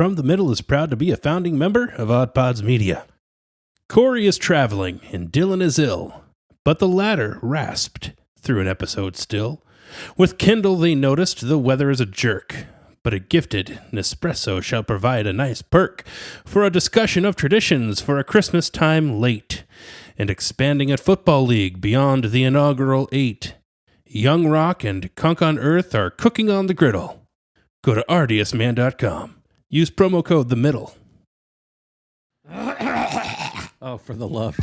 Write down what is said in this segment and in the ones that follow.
From the Middle is proud to be a founding member of Odd Pods Media. Kory is traveling and Dillon is ill, but the latter rasped through an episode still. With Kendall they noticed the weather is a jerk, but a gifted Nespresso shall provide a nice perk for a discussion of traditions for a Christmas time late, and expanding a football league beyond the inaugural 8. Young Rock and Cunk on Earth are cooking on the griddle. Go to ardiusman.com. Use promo code The Middle. Oh, for the love.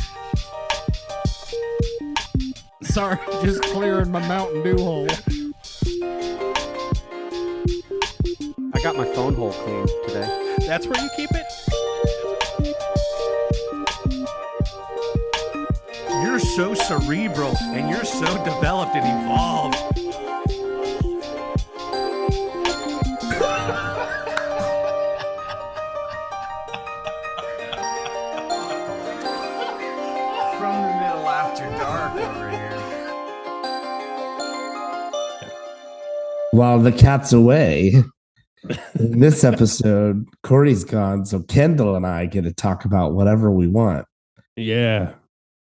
Sorry, just clearing my Mountain Dew hole. I got my phone hole cleaned today. That's where you keep it? You're so cerebral and you're so developed and evolved. From the middle after dark over here. While the cat's away, in this episode, Kory's gone, so Kendall and I get to talk about whatever we want. Yeah.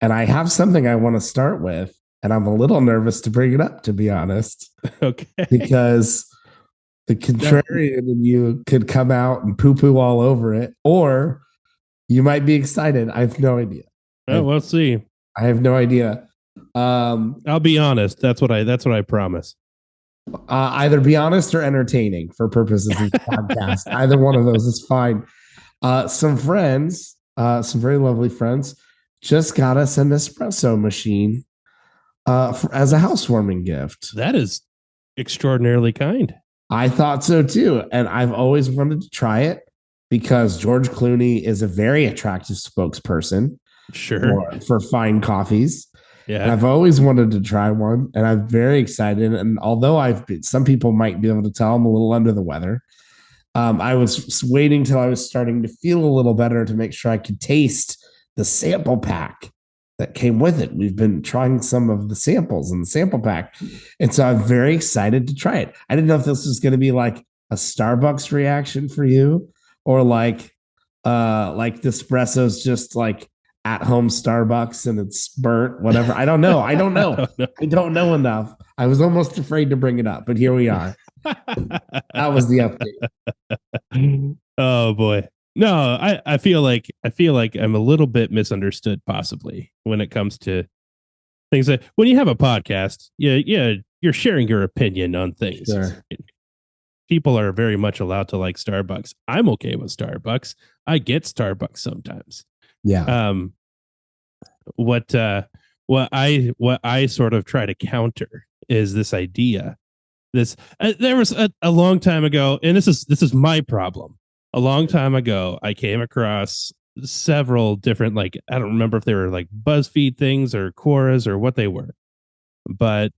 And I have something I want to start with, and I'm a little nervous to bring it up, to be honest. Okay. Because the contrarian in you could come out and poo-poo all over it, or you might be excited. I have no idea. Oh, we'll see. I have no idea. I'll be honest. That's what I promise. Either be honest or entertaining for purposes of the podcast. Either one of those is fine. Some friends, some very lovely friends, just got us an espresso machine as a housewarming gift. That is extraordinarily kind. I thought so too. And I've always wanted to try it because George Clooney is a very attractive spokesperson for fine coffees. Yeah. And I've always wanted to try one, and I'm very excited. And although some people might be able to tell I'm a little under the weather, I was waiting till I was starting to feel a little better to make sure I could taste the sample pack that came with it. We've been trying some of the samples in the sample pack, and so I'm very excited to try it. I didn't know if this was going to be like a Starbucks reaction for you, or like the espresso's just like at home Starbucks and it's burnt, whatever. I don't know. I don't know enough. I was almost afraid to bring it up, but here we are. That was the update. Oh boy. No, I feel like I'm a little bit misunderstood possibly when it comes to things that when you have a podcast, you're sharing your opinion on things. Sure. People are very much allowed to like Starbucks. I'm okay with Starbucks. I get Starbucks sometimes. Yeah. What I sort of try to counter is this idea. There was a long time ago, and this is my problem. A long time ago, I came across several different, like, I don't remember if they were like BuzzFeed things or Quoras or what they were, but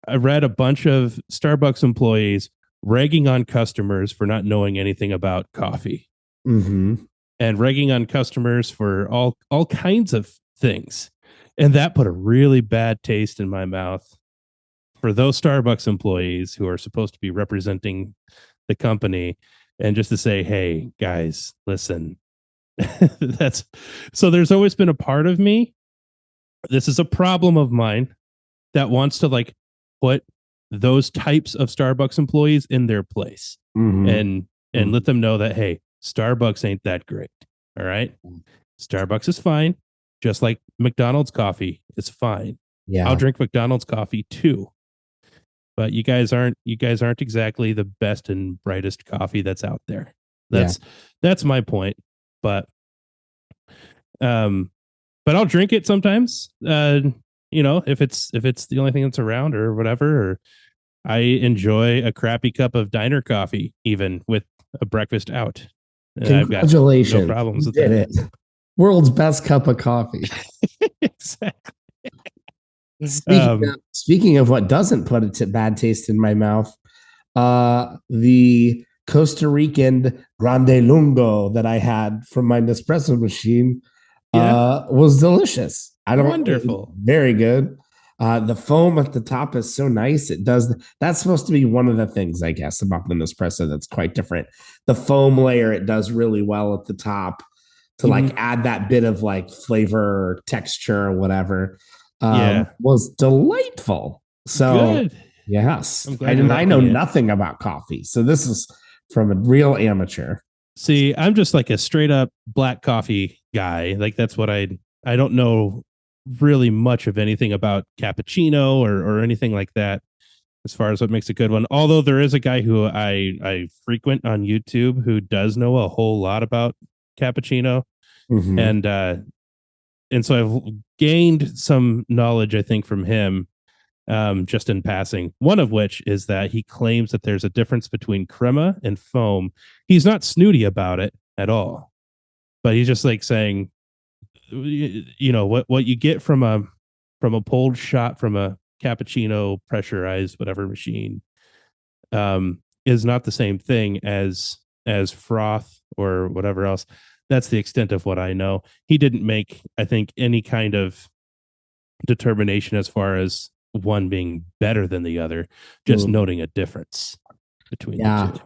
I read a bunch of Starbucks employees ragging on customers for not knowing anything about coffee. Mm-hmm. And ragging on customers for all kinds of things. And that put a really bad taste in my mouth for those Starbucks employees who are supposed to be representing the company, and just to say, hey, guys, listen. So there's always been a part of me, this is a problem of mine, that wants to like put those types of Starbucks employees in their place, and let them know that, hey, Starbucks ain't that great. All right. Starbucks is fine. Just like McDonald's coffee is fine. Yeah. I'll drink McDonald's coffee too. But you guys aren't exactly the best and brightest coffee that's out there. That's my point. But I'll drink it sometimes. If it's the only thing that's around or whatever, or I enjoy a crappy cup of diner coffee even with a breakfast out. Congratulations. I've got no problems with you did that. it. World's best cup of coffee. Exactly. Speaking of what doesn't put a bad taste in my mouth, the Costa Rican Grande Lungo that I had from my Nespresso machine was delicious. Wonderful. Very good. The foam at the top is so nice. That's supposed to be one of the things, I guess, about the Nespresso that's quite different. The foam layer, it does really well at the top to like add that bit of like flavor or texture or whatever. Yeah. Was delightful. So Good. yes, I'm glad you're I know liking it. nothing about coffee. So this is from a real amateur. See, I'm just like a straight up black coffee guy. Like that's what I don't know really much of anything about cappuccino or anything like that as far as what makes a good one. Although there is a guy who I frequent on YouTube who does know a whole lot about cappuccino. Mhm. And so I've gained some knowledge, I think, from him, just in passing. One of which is that he claims that there's a difference between crema and foam. He's not snooty about it at all, but he's just like saying, you know, what you get from a pulled shot from a cappuccino pressurized whatever machine, is not the same thing as froth or whatever else. That's the extent of what I know. He didn't make, I think, any kind of determination as far as one being better than the other, just noting a difference between the two.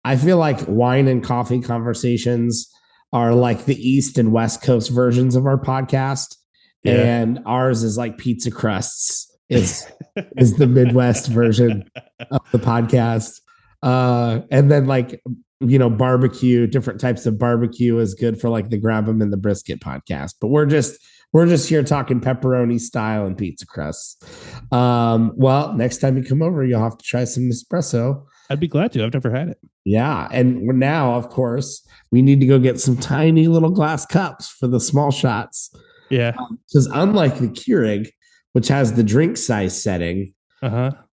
I feel like wine and coffee conversations are like the East and West Coast versions of our podcast. Yeah. And ours is like pizza crusts is the Midwest version of the podcast. And then like, you know, barbecue, different types of barbecue is good for like the grab 'em and the brisket podcast. But we're just here talking pepperoni style and pizza crusts. Well, next time you come over, you'll have to try some Nespresso. I'd be glad to. I've never had it. Yeah. And we're now, of course, we need to go get some tiny little glass cups for the small shots. Yeah. Because unlike the Keurig, which has the drink size setting,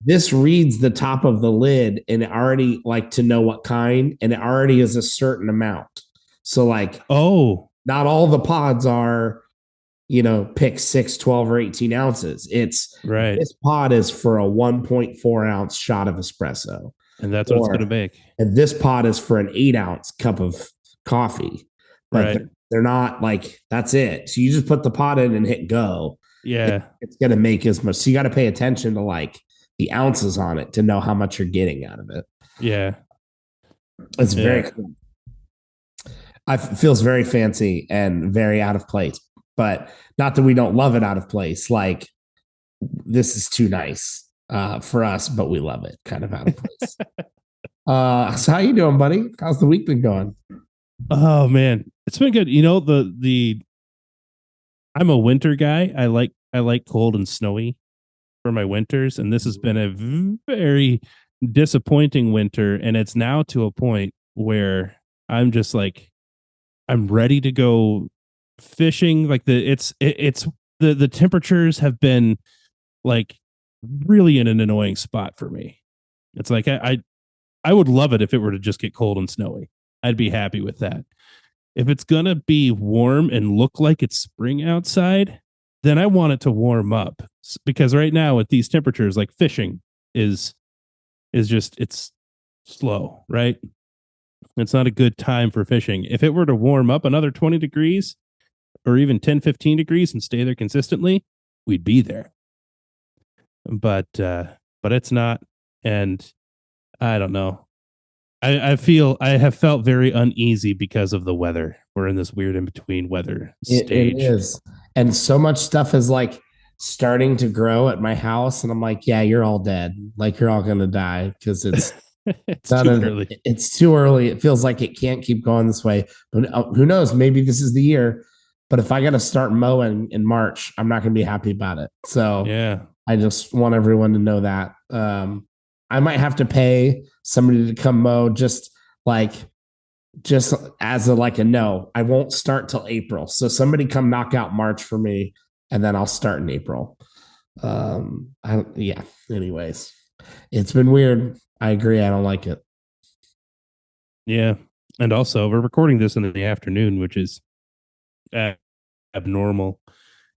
this reads the top of the lid and it already like to know what kind, and it already is a certain amount. So like, not all the pods are, you know, pick 6, 12, or 18 ounces. It's right. This pod is for a 1.4 ounce shot of espresso. And that's what it's going to make. And this pod is for an 8-ounce cup of coffee. But they're not like, that's it. So you just put the pot in and hit go. Yeah. It's going to make as much. So you got to pay attention to like the ounces on it to know how much you're getting out of it. Yeah. It's very cool. It feels very fancy and very out of place, but not that we don't love it out of place. Like, this is too nice for us, but we love it kind of out of place. So how you doing, buddy? How's the week been going? Oh man, it's been good. You know, I'm a winter guy. I like cold and snowy for my winters, and this has been a very disappointing winter, and it's now to a point where I'm just like, I'm ready to go fishing. Like the temperatures have been like really in an annoying spot for me. It's like I would love it if it were to just get cold and snowy. I'd be happy with that. If it's gonna be warm and look like it's spring outside, then I want it to warm up, because right now at these temperatures, like fishing is just, it's slow, right? It's not a good time for fishing. If it were to warm up another 20 degrees or even 10, 15 degrees and stay there consistently, we'd be there. But it's not. And I don't know. I have felt very uneasy because of the weather. We're in this weird in between weather stage. It is. And so much stuff is like starting to grow at my house. And I'm like, yeah, you're all dead. Like, you're all going to die because it's it's too early. It's too early. It feels like it can't keep going this way. But who knows? Maybe this is the year. But if I got to start mowing in March, I'm not going to be happy about it. So yeah, I just want everyone to know that. I might have to pay somebody to come mow just as a no. I won't start till April. So somebody come knock out March for me, and then I'll start in April. Anyways, it's been weird. I agree. I don't like it. Yeah. And also, we're recording this in the afternoon, which is abnormal.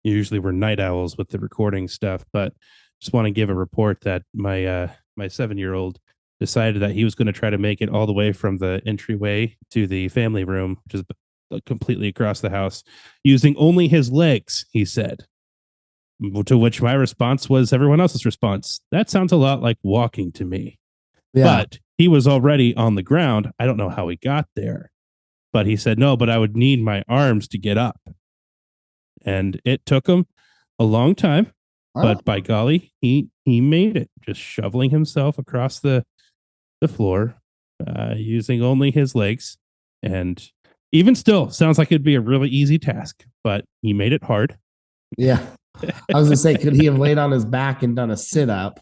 Usually we're night owls with the recording stuff, but just want to give a report that my 7-year-old decided that he was going to try to make it all the way from the entryway to the family room, which is completely across the house, using only his legs, he said. To which my response was everyone else's response. That sounds a lot like walking to me. Yeah. But he was already on the ground. I don't know how he got there. But he said, no, but I would need my arms to get up. And it took him a long time. But by golly, he made it, just shoveling himself across the floor, using only his legs. And even still, sounds like it'd be a really easy task, but he made it hard. Yeah. I was going to say, could he have laid on his back and done a sit up?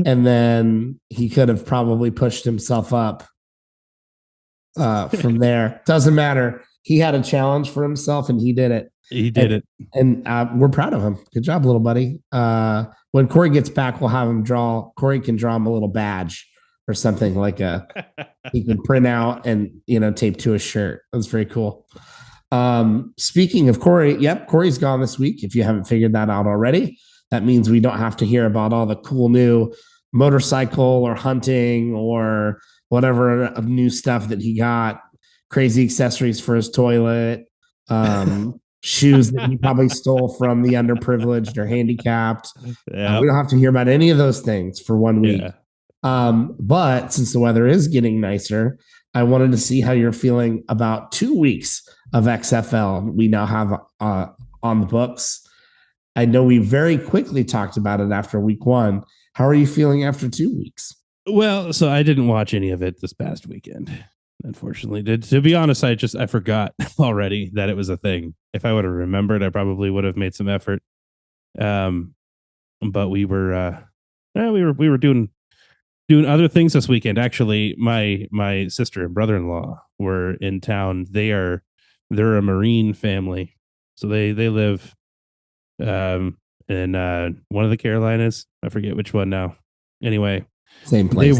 And then he could have probably pushed himself up from there. Doesn't matter. He had a challenge for himself and he did it. He did it. And we're proud of him. Good job, little buddy. When Kory gets back, we'll have him Kory can draw him a little badge or something like he can print out and, tape to a shirt. That's very cool. Speaking of Kory, Kory's gone this week. If you haven't figured that out already, that means we don't have to hear about all the cool new motorcycle or hunting or whatever new stuff that he got, crazy accessories for his toilet, shoes that he probably stole from the underprivileged or handicapped. Yeah. We don't have to hear about any of those things for 1 week. Yeah. But since the weather is getting nicer, I wanted to see how you're feeling about 2 weeks of XFL we now have on the books. I know we very quickly talked about it after week 1. How are you feeling after 2 weeks? Well, so I didn't watch any of it this past weekend, unfortunately. To be honest, I forgot already that it was a thing. If I would have remembered, I probably would have made some effort. But we were doing other things this weekend. Actually, my sister and brother-in-law were in town. They're a Marine family, so they live in one of the Carolinas. I forget which one now. Anyway, same place.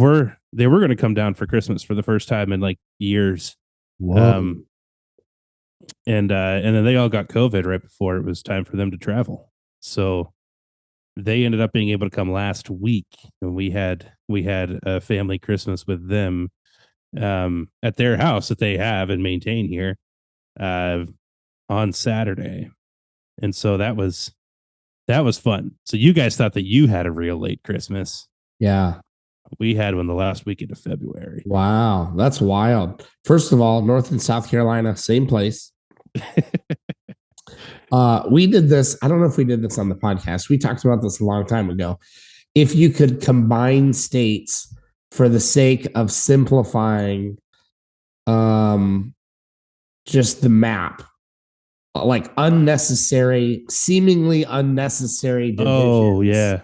They were going to come down for Christmas for the first time in like years. Whoa. And then they all got COVID right before it was time for them to travel. So they ended up being able to come last week, and we had a family Christmas with them at their house that they have and maintain here on Saturday. And so that was fun. So you guys thought that you had a real late Christmas. Yeah. We had one the last weekend of February. Wow, that's wild. First of all, North and South Carolina, same place. We did this. I don't know if we did this on the podcast. We talked about this a long time ago. If you could combine states for the sake of simplifying just the map, like seemingly unnecessary divisions. Oh, yeah.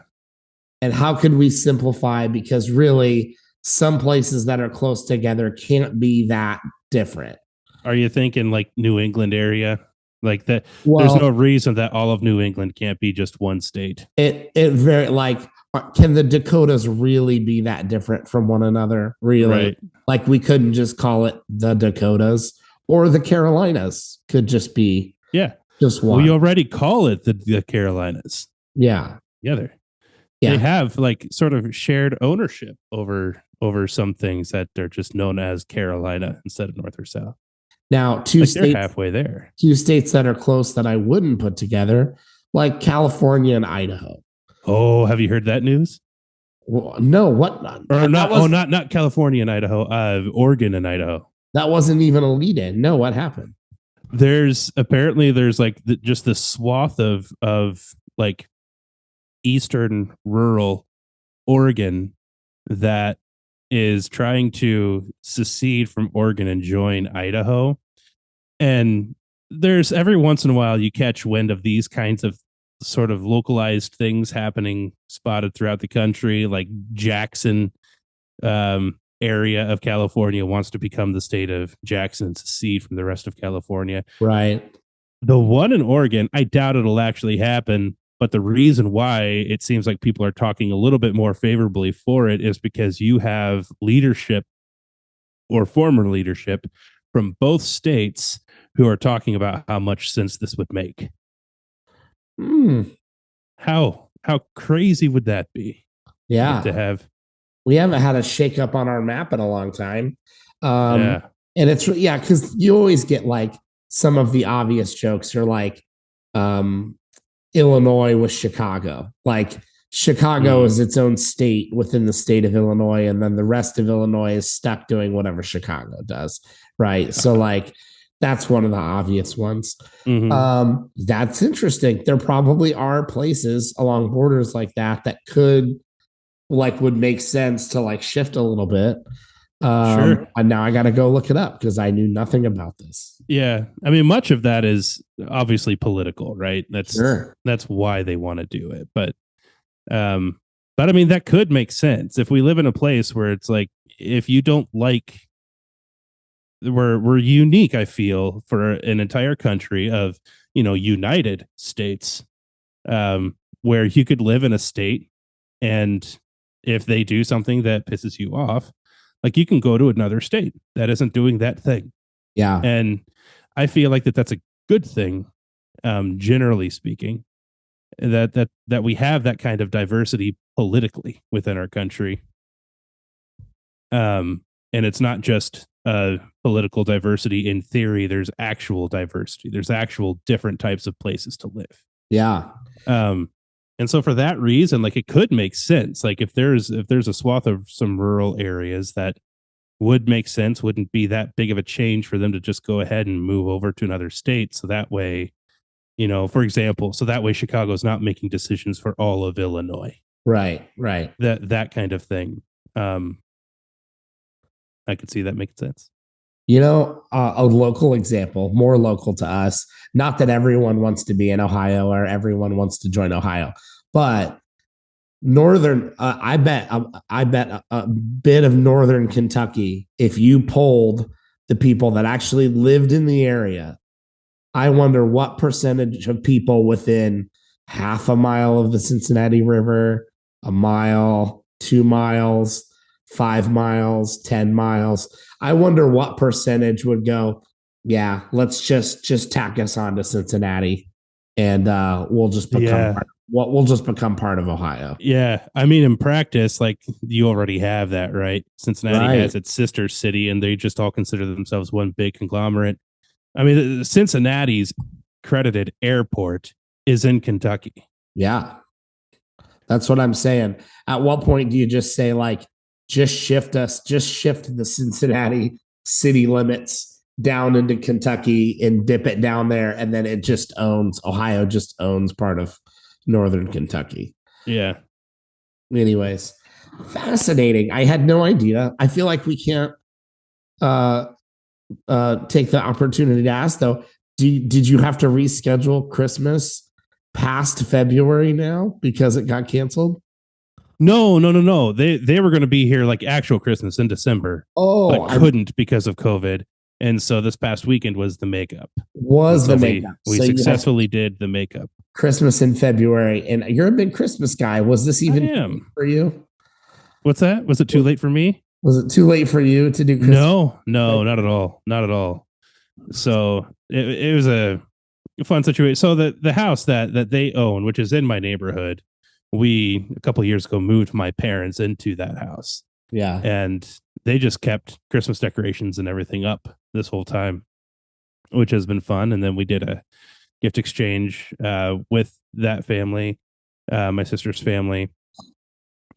And how could we simplify? Because really, some places that are close together can't be that different. Are you thinking like New England area? Like that? Well, there's no reason that all of New England can't be just one state. It very like, can the Dakotas really be that different from one another? Really? Right. Like we couldn't just call it the Dakotas, or the Carolinas could just be just one. We already call it the Carolinas. Yeah. Together. Yeah. They have like sort of shared ownership over some things that are just known as Carolina instead of North or South. Now, they're halfway there. 2 states that are close that I wouldn't put together, like California and Idaho. Oh, have you heard that news? Well, no, what? Or not California and Idaho, Oregon and Idaho. That wasn't even a lead-in. No, what happened? There's like just this swath of like eastern rural Oregon that is trying to secede from Oregon and join Idaho. And there's every once in a while you catch wind of these kinds of sort of localized things happening spotted throughout the country, like Jackson area of California wants to become the state of Jackson and secede from the rest of California. Right. The one in Oregon, I doubt it'll actually happen. But the reason why it seems like people are talking a little bit more favorably for it is because you have leadership or former leadership from both states who are talking about how much sense this would make. How crazy would that be? Yeah. To have. We haven't had a shakeup on our map in a long time. And it's, because you always get like some of the obvious jokes are like, Illinois with Chicago. Like Chicago is its own state within the state of Illinois, and then the rest of Illinois is stuck doing whatever Chicago does. Right. So like that's one of the obvious ones. That's interesting. There probably are places along borders like that could would make sense to like shift a little bit. Sure. And now I got to go look it up because I knew nothing about this. Yeah. I mean, much of that is obviously political, right? That's Sure. that's why they want to do it. But I mean, that could make sense if we live in a place where it's like, if you don't like, we're unique, I feel, for an entire country of, United States, where you could live in a state, and if they do something that pisses you off, like, you can go to another state that isn't doing that thing. Yeah. And I feel like that's a good thing, generally speaking, that we have that kind of diversity politically within our country. And it's not just political diversity in theory. There's actual diversity. There's actual different types of places to live. Yeah. And so for that reason, like, it could make sense. Like, if there's a swath of some rural areas that would make sense, wouldn't be that big of a change for them to just go ahead and move over to another state. So that way, for example, Chicago's not making decisions for all of Illinois. Right. Right. That kind of thing. I could see that making sense. A local example, more local to us, not that everyone wants to be in Ohio or everyone wants to join Ohio, but northern, I bet a bit of northern Kentucky, if you polled the people that actually lived in the area, I wonder what percentage of people within half a mile of the Cincinnati River, a mile, 2 miles, 5 miles, 10 miles. I wonder what percentage would go, yeah, let's just tack us on to Cincinnati, and we'll just become part of Ohio. Yeah. I mean, in practice, like, you already have that, right? Cincinnati has its sister city, and they just all consider themselves one big conglomerate. I mean, Cincinnati's credited airport is in Kentucky. Yeah. That's what I'm saying. At what point do you just say, like, just shift the Cincinnati city limits down into Kentucky and dip it down there, and then Ohio just owns part of northern Kentucky. Yeah. Anyways, fascinating. I had no idea. I feel like we can't take the opportunity to ask, though. Did you have to reschedule Christmas past February now because it got canceled? No. They were going to be here like actual Christmas in December, but couldn't because of COVID. And so this past weekend was the makeup. We so successfully did the makeup. Christmas in February, and you're a big Christmas guy. Was this even too late for you? What's that? Was it too late for me? Was it too late for you to do Christmas? No, not at all. Not at all. So it was a fun situation. So the house that they own, which is in my neighborhood, we a couple of years ago moved my parents into that house. Yeah. And they just kept Christmas decorations and everything up this whole time, which has been fun. And then we did a gift exchange with that family, my sister's family,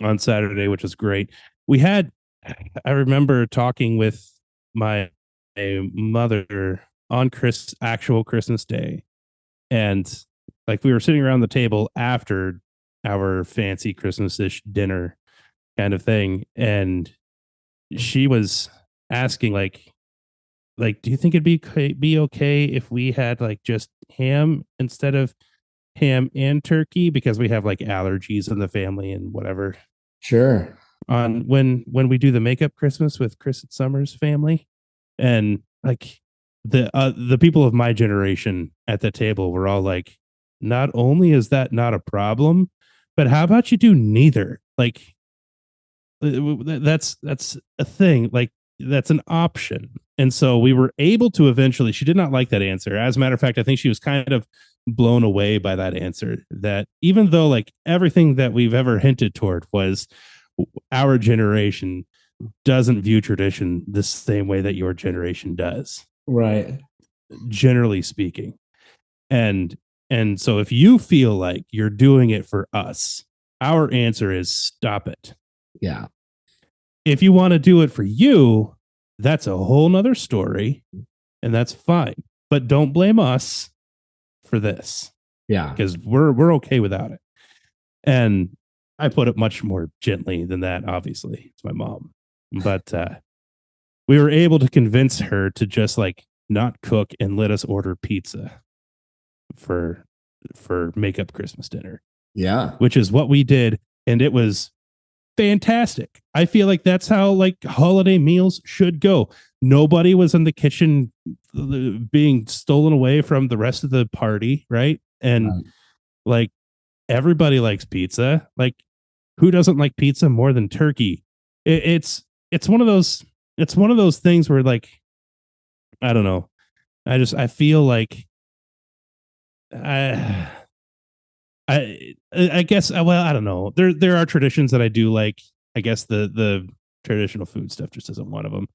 on Saturday, which was great. I remember talking with my mother on actual Christmas Day, and like, we were sitting around the table after our fancy Christmas-ish dinner kind of thing, and she was asking like, do you think it'd be okay if we had like just ham instead of ham and turkey, because we have like allergies in the family and whatever. Sure. On when we do the makeup Christmas with Chris and Summer's family, and like the people of my generation at the table were all like, not only is that not a problem, but how about you do neither? Like, that's a thing. Like, that's an option. And so we were able to eventually, she did not like that answer. As a matter of fact, I think she was kind of blown away by that answer, that even though like everything that we've ever hinted toward was our generation doesn't view tradition the same way that your generation does. Right. Generally speaking. And And so if you feel like you're doing it for us, our answer is stop it. Yeah. If you want to do it for you, that's a whole nother story, and that's fine. But don't blame us for this. Yeah. Because we're okay without it. And I put it much more gently than that, obviously. It's my mom. But we were able to convince her to just like not cook and let us order pizza for makeup Christmas dinner. Yeah. Which is what we did, and it was fantastic. I feel like that's how like holiday meals should go. Nobody was in the kitchen being stolen away from the rest of the party, right? And like everybody likes pizza. Like who doesn't like pizza more than turkey? It's one of those things where like I don't know. I feel like I guess well I don't know. There are traditions that I do like. I guess the traditional food stuff just isn't one of them.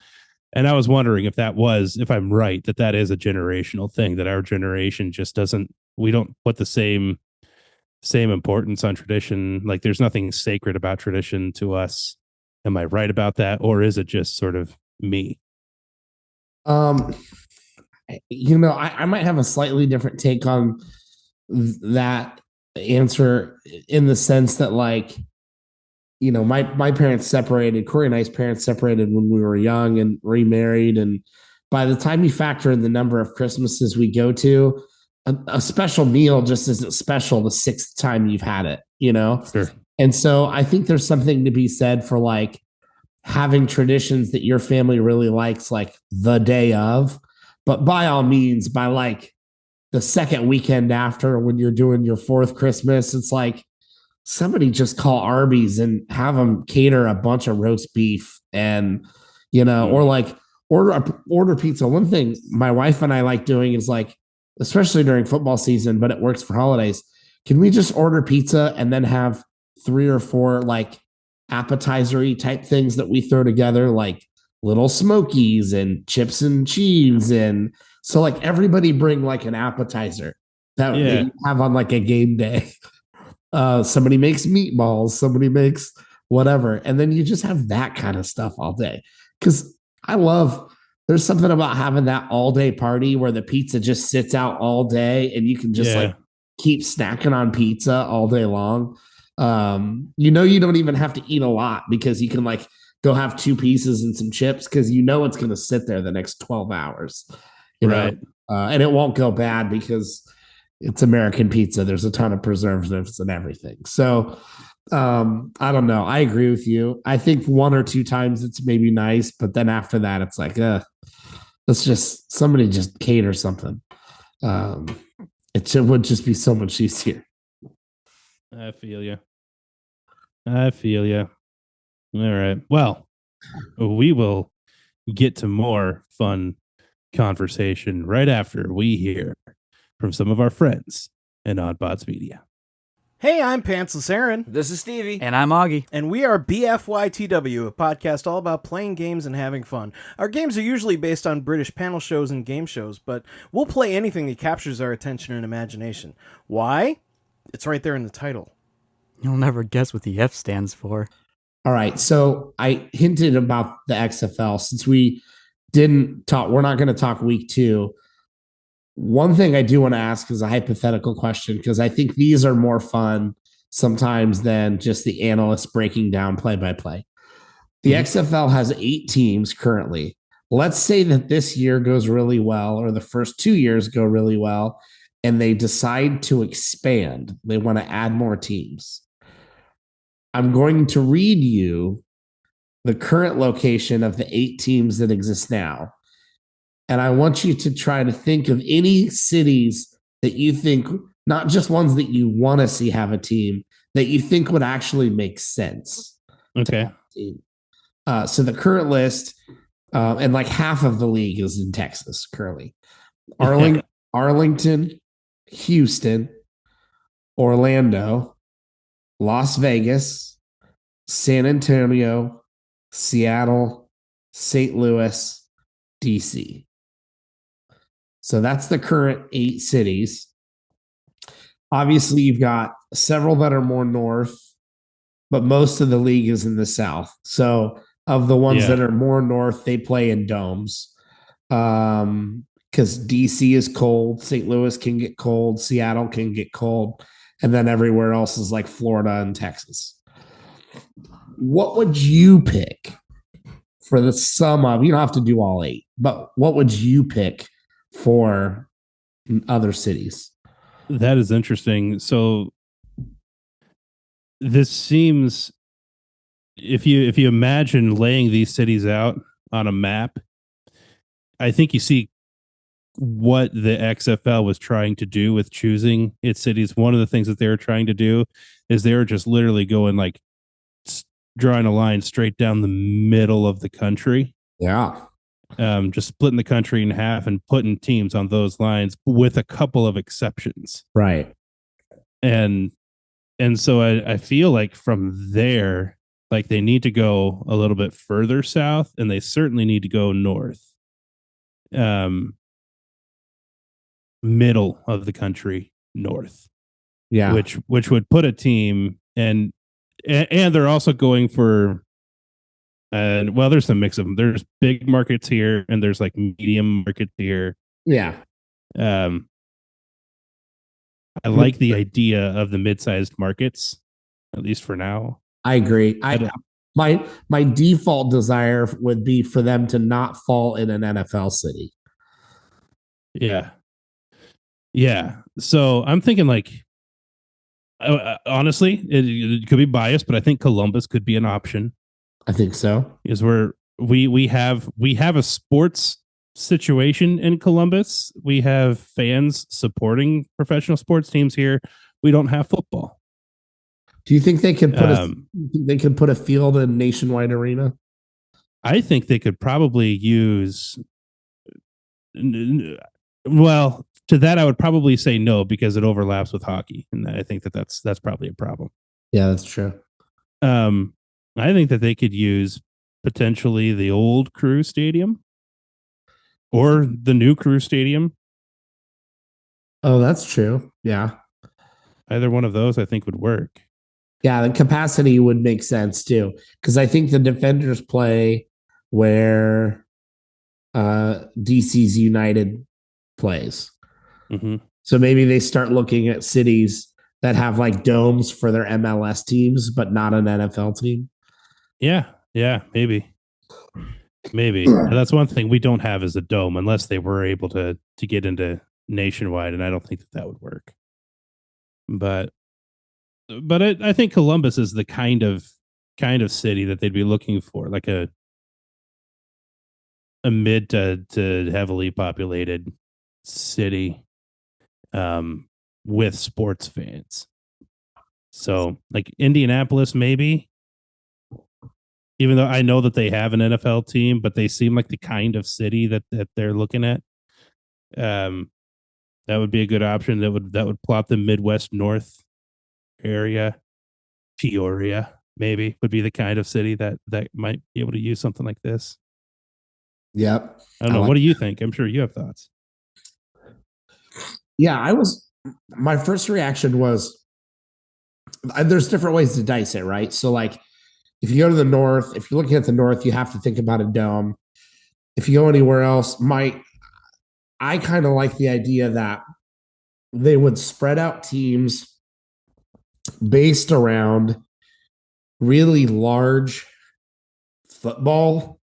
And I was wondering if I'm right that is a generational thing, that our generation just we don't put the same importance on tradition. Like there's nothing sacred about tradition to us. Am I right about that, or is it just sort of me? I might have a slightly different take on that answer, in the sense that like, my parents separated. Kory and I's parents separated when we were young and remarried, and by the time you factor in the number of Christmases we go to, a special meal just isn't special the sixth time you've had it, Sure. And so I think there's something to be said for like having traditions that your family really likes, like the day of, but by all means, by like the second weekend after, when you're doing your fourth Christmas, it's like somebody just call Arby's and have them cater a bunch of roast beef, and or like order pizza. One thing my wife and I like doing is like, especially during football season, but it works for holidays. Can we just order pizza and then have 3 or 4 like appetizer-y type things that we throw together, like little smokies and chips and cheese, and so like everybody bring like an appetizer that you have on like a game day. Somebody makes meatballs, somebody makes whatever, and then you just have that kind of stuff all day. Because there's something about having that all day party where the pizza just sits out all day and you can just like keep snacking on pizza all day long. You don't even have to eat a lot, because you can like go have 2 pieces and some chips, because it's going to sit there the next 12 hours. Right. And it won't go bad because it's American pizza. There's a ton of preservatives and everything. So I don't know. I agree with you. I think 1 or 2 times it's maybe nice, but then after that, it's like, let's just somebody just cater something. It would just be so much easier. I feel you. All right. Well, we will get to more fun conversation right after we hear from some of our friends in Oddpods Media. Hey, I'm Pantsless Aaron. This is Stevie. And I'm Augie. And we are BFYTW, a podcast all about playing games and having fun. Our games are usually based on British panel shows and game shows, but we'll play anything that captures our attention and imagination. Why? It's right there in the title. You'll never guess what the F stands for. All right. So I hinted about the XFL. Since we didn't talk, we're not going to talk week 2. One thing I do want to ask is a hypothetical question, because I think these are more fun sometimes than just the analysts breaking down play-by-play. The XFL has 8 teams currently. Let's say that this year goes really well, or the first 2 years go really well, and they decide to expand. They want to add more teams. I'm going to read you the current location of the 8 teams that exist now. And I want you to try to think of any cities that you think, not just ones that you want to see have a team, that you think would actually make sense. Okay. So the current list, and like half of the league is in Texas currently. Arlington, Houston, Orlando, Las Vegas, San Antonio, Seattle, St. Louis, DC. So that's the current 8 cities. Obviously, you've got several that are more north, but most of the league is in the south. So, of the ones that are more north, they play in domes. Because DC is cold, St. Louis can get cold, Seattle can get cold, and then everywhere else is like Florida and Texas. What would you pick for the sum of? You don't have to do all 8, but what would you pick for other cities? That is interesting. So this seems, if you imagine laying these cities out on a map, I think you see what the XFL was trying to do with choosing its cities. One of the things that they were trying to do is they were just literally going like drawing a line straight down the middle of the country. Yeah. Just splitting the country in half and putting teams on those lines with a couple of exceptions. Right. And so I feel like from there, like they need to go a little bit further south, and they certainly need to go north. Middle of the country north. Yeah. Which would put a team, and they're also going for, and well, there's a mix of them. There's big markets here, and there's like medium markets here. Yeah. I like the idea of the mid-sized markets, at least for now. I agree. My default desire would be for them to not fall in an NFL city. Yeah. Yeah. So I'm thinking like, honestly, it could be biased, but I think Columbus could be an option. I think so. Is where we have a sports situation in Columbus. We have fans supporting professional sports teams here. We don't have football. Do you think they could put a field in Nationwide Arena? I think they could probably use. Well, to that I would probably say no, because it overlaps with hockey, and I think that's probably a problem. Yeah, that's true. I think that they could use potentially the old Crew Stadium or the new Crew Stadium. Oh, that's true. Yeah. Either one of those I think would work. Yeah, the capacity would make sense too, because I think the Defenders play where DC's United plays. Mm-hmm. So maybe they start looking at cities that have like domes for their MLS teams, but not an NFL team. Yeah, maybe. And that's one thing we don't have is a dome, unless they were able to get into Nationwide, and I don't think that would work. But I think Columbus is the kind of city that they'd be looking for, like a mid to heavily populated city with sports fans. So like Indianapolis, maybe. Even though I know that they have an NFL team, but they seem like the kind of city that they're looking at. That would be a good option. That would plot the Midwest North area. Peoria, maybe, would be the kind of city that might be able to use something like this. Yep. I don't know. What do you think? I'm sure you have thoughts. Yeah, my first reaction was there's different ways to dice it, right? So like if you go to the north, if you're looking at the north, you have to think about a dome. If you go anywhere else, I kind of like the idea that they would spread out teams based around really large football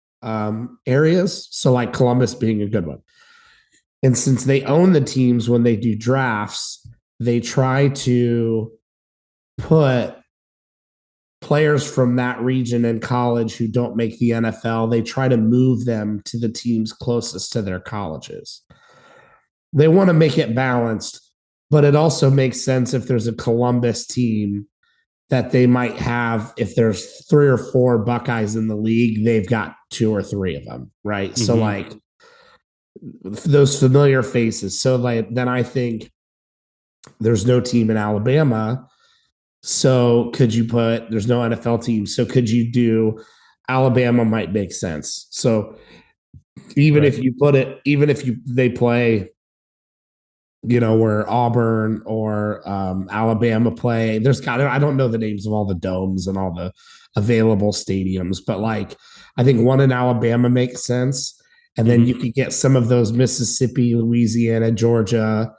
areas. So like Columbus being a good one. And since they own the teams when they do drafts, they try to put players from that region in college who don't make the NFL, they try to move them to the teams closest to their colleges. They want to make it balanced, but it also makes sense if there's a Columbus team that they might have, if there's 3 or 4 Buckeyes in the league, they've got 2 or 3 of them, right? Mm-hmm. So like those familiar faces. So like then I think there's no team in Alabama. So could you put, there's no NFL team. So could you do Alabama might make sense. So even if you put it, even if they play where Auburn or Alabama play. I don't know the names of all the domes and all the available stadiums, but like I think one in Alabama makes sense. And then you could get some of those Mississippi, Louisiana, Georgia,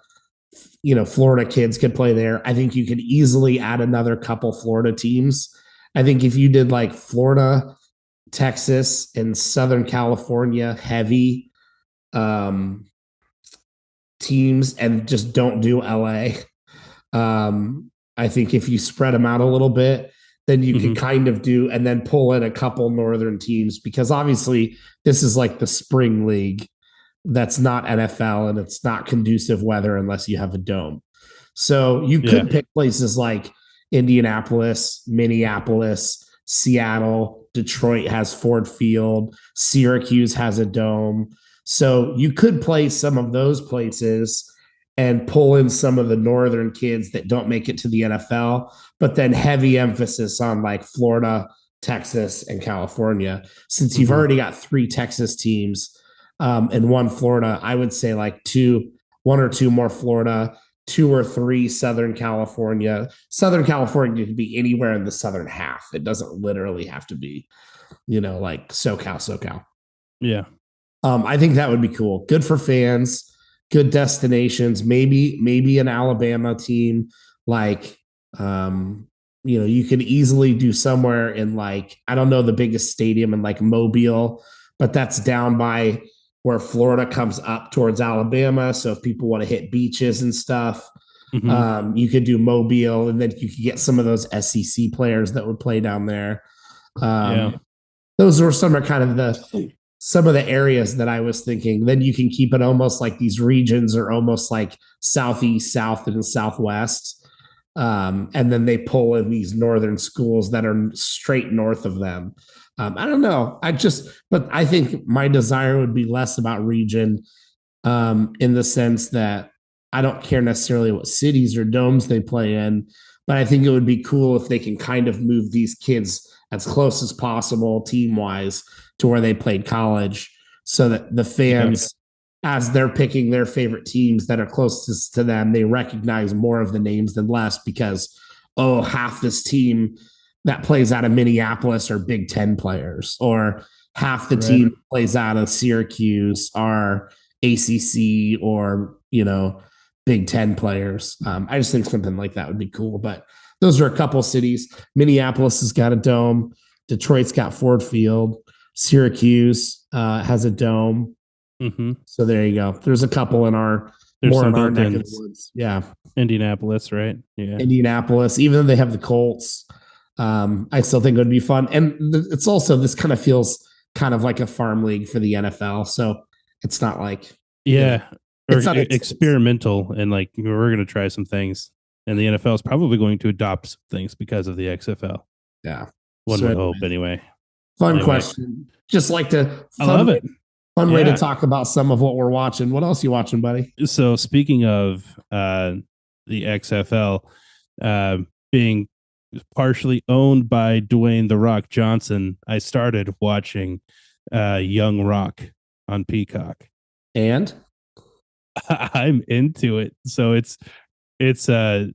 Florida kids could play there. I think you could easily add another couple Florida teams. I think if you did like Florida, Texas, and Southern California heavy teams and just don't do LA. I think if you spread them out a little bit, then you can kind of do and then pull in a couple northern teams because obviously this is like the spring league that's not NFL and it's not conducive weather unless you have a dome. So you could pick places like Indianapolis, Minneapolis, Seattle, Detroit has Ford Field, Syracuse has a dome. So you could play some of those places and pull in some of the northern kids that don't make it to the NFL, but then heavy emphasis on like Florida, Texas, and California. Since you've already got 3 Texas teams and 1 Florida, I would say like 1 or 2 more Florida, 2 or 3 Southern California. Southern California could be anywhere in the southern half. It doesn't literally have to be, like SoCal. Yeah. I think that would be cool. Good for fans, good destinations, maybe an Alabama team. Like, you could easily do somewhere in like, I don't know the biggest stadium in like Mobile, but that's down by where Florida comes up towards Alabama. So if people want to hit beaches and stuff, you could do Mobile and then you could get some of those SEC players that would play down there. Those are some of the areas that I was thinking. Then you can keep it almost like these regions are almost like Southeast, South, and Southwest. And then they pull in these northern schools that are straight north of them. I don't know. But I think my desire would be less about region in the sense that I don't care necessarily what cities or domes they play in, but I think it would be cool if they can kind of move these kids as close as possible team wise to where they played college so that the fans, as they're picking their favorite teams that are closest to them, they recognize more of the names than less because, half this team that plays out of Minneapolis are Big Ten players, or half the team plays out of Syracuse are ACC or, Big Ten players. I just think something like that would be cool. But those are a couple cities. Minneapolis has got a dome. Detroit's got Ford Field. Syracuse has a dome. So there you go. There's a couple in our neck of the woods. Yeah. Indianapolis, right? Yeah. Indianapolis, even though they have the Colts, I still think it would be fun. And it's also, this kind of feels kind of like a farm league for the NFL. So it's not like, or it's not experimental and like we're going to try some things. And the NFL is probably going to adopt some things because of the XFL. Yeah. One would hope anyway. Fun question. Just like I love it. Fun way to talk about some of what we're watching. What else are you watching, buddy? So speaking of the XFL being partially owned by Dwayne "The Rock" Johnson, I started watching Young Rock on Peacock. And I'm into it. So it's the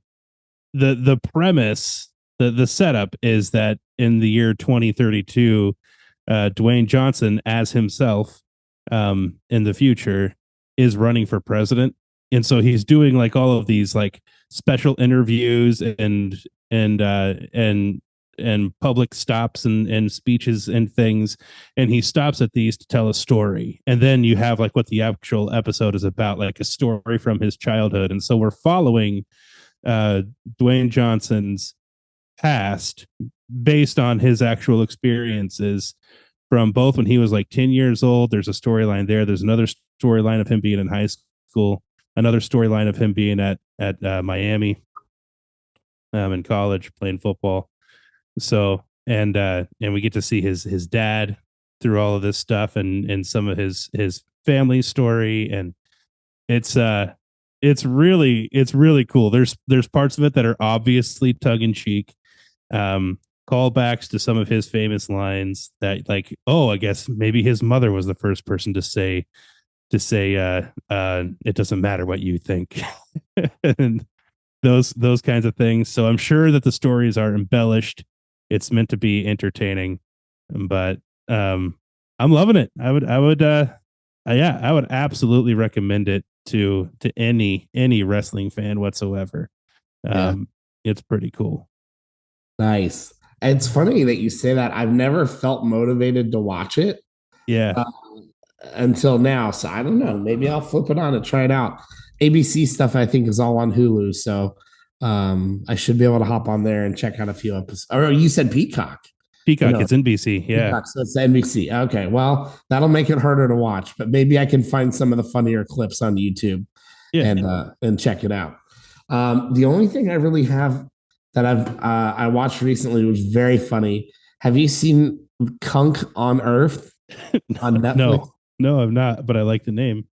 premise, the setup is that in the year 2032, Dwayne Johnson as himself in the future is running for president. And so he's doing like all of these like special interviews and public stops and speeches and things. And he stops at these to tell a story. And then you have like what the actual episode is about, like a story from his childhood. And so we're following Dwayne Johnson's past based on his actual experiences from both when he was like 10 years old. There's a storyline there. There's another storyline of him being in high school, another storyline of him being at Miami in college playing football. So and we get to see his dad through all of this stuff and some of his family story, and it's really cool. There's parts of it that are obviously tongue in cheek, callbacks to some of his famous lines that like, I guess maybe his mother was the first person to say to say it doesn't matter what you think, and those kinds of things. So I'm sure that the stories are embellished. It's meant to be entertaining, but I'm loving it. I would absolutely recommend it to any wrestling fan whatsoever. It's pretty cool. Nice. It's funny that you say that. I've never felt motivated to watch it. Yeah. Until now. So I don't know. Maybe I'll flip it on and try it out. ABC stuff, I think, is all on Hulu. So I should be able to hop on there and check out a few episodes. Or you said Peacock. Peacock, it's NBC. Yeah. Peacock, so it's NBC. Okay. Well, that'll make it harder to watch, but maybe I can find some of the funnier clips on YouTube and check it out. The only thing I really have that I watched recently was very funny. Have you seen Cunk on Earth on Netflix? No, I've not, but I like the name.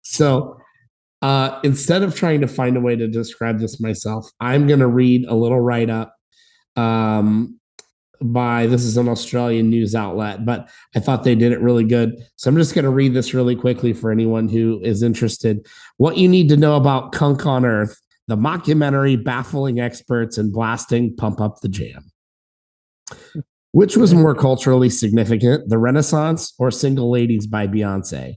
So instead of trying to find a way to describe this myself, I'm going to read a little write-up by, this is an Australian news outlet, but I thought they did it really good. So I'm just going to read this really quickly for anyone who is interested. What you need to know about Cunk on Earth, the mockumentary baffling experts and blasting Pump Up the Jam. Which was more culturally significant, the Renaissance or Single Ladies by Beyonce?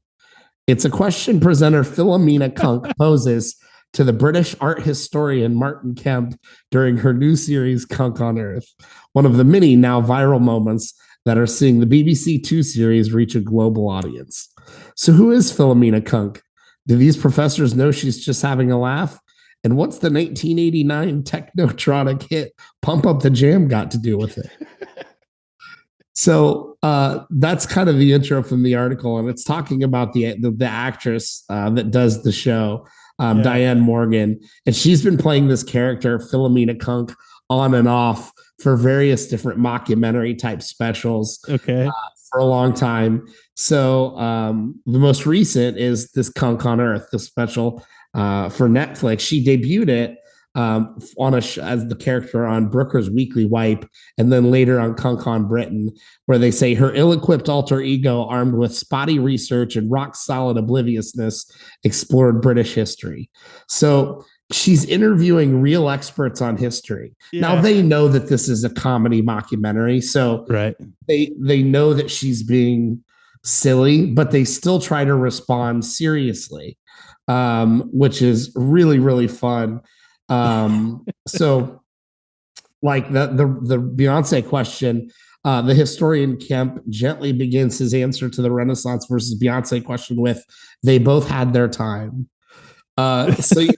It's a question presenter Philomena Cunk poses to the British art historian Martin Kemp during her new series Cunk on Earth, one of the many now viral moments that are seeing the BBC Two series reach a global audience. So who is Philomena Cunk? Do these professors know she's just having a laugh? And what's the 1989 technotronic hit Pump Up the Jam got to do with it? So that's kind of the intro from the article, and it's talking about the actress that does the show, Diane Morgan, and she's been playing this character, Philomena Cunk, on and off for various different mockumentary type specials for a long time. So the most recent is this Cunk on Earth, the special for Netflix. She debuted it on as the character on Brooker's Weekly Wipe, and then later on Cunk on Britain, where they say her ill-equipped alter ego, armed with spotty research and rock-solid obliviousness, explored British history. So she's interviewing real experts on history. Yeah. Now they know that this is a comedy mockumentary, so they know that she's being silly, but they still try to respond seriously, which is really, really fun. So like the Beyonce question, the historian Kemp gently begins his answer to the Renaissance versus Beyonce question with, they both had their time. So you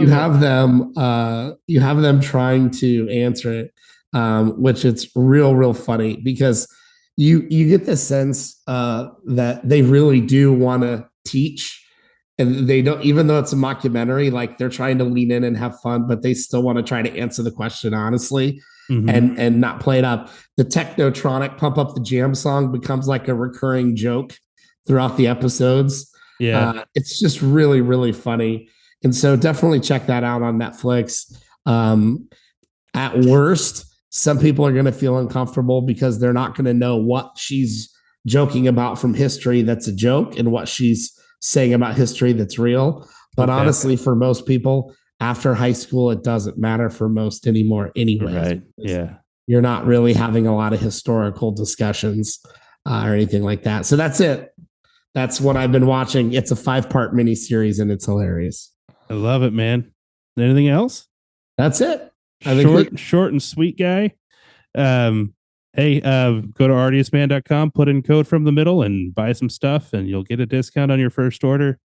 have them trying to answer it, which it's real funny, because you get the sense that they really do want to teach. And they don't, even though it's a mockumentary, like they're trying to lean in and have fun, but they still want to try to answer the question honestly and not play it up. The technotronic Pump Up the Jam song becomes like a recurring joke throughout the episodes. Yeah. It's just really, really funny. And so definitely check that out on Netflix. At worst, some people are going to feel uncomfortable because they're not going to know what she's joking about from history that's a joke and what she's saying about history that's real. But honestly, for most people after high school, it doesn't matter for most anymore anyway. Right. Yeah. You're not really having a lot of historical discussions or anything like that. So that's it. That's what I've been watching. It's a 5-part miniseries and it's hilarious. I love it, man. Anything else? That's it. Short and sweet guy. Hey, go to artiestman.com, put in code from the middle and buy some stuff and you'll get a discount on your first order.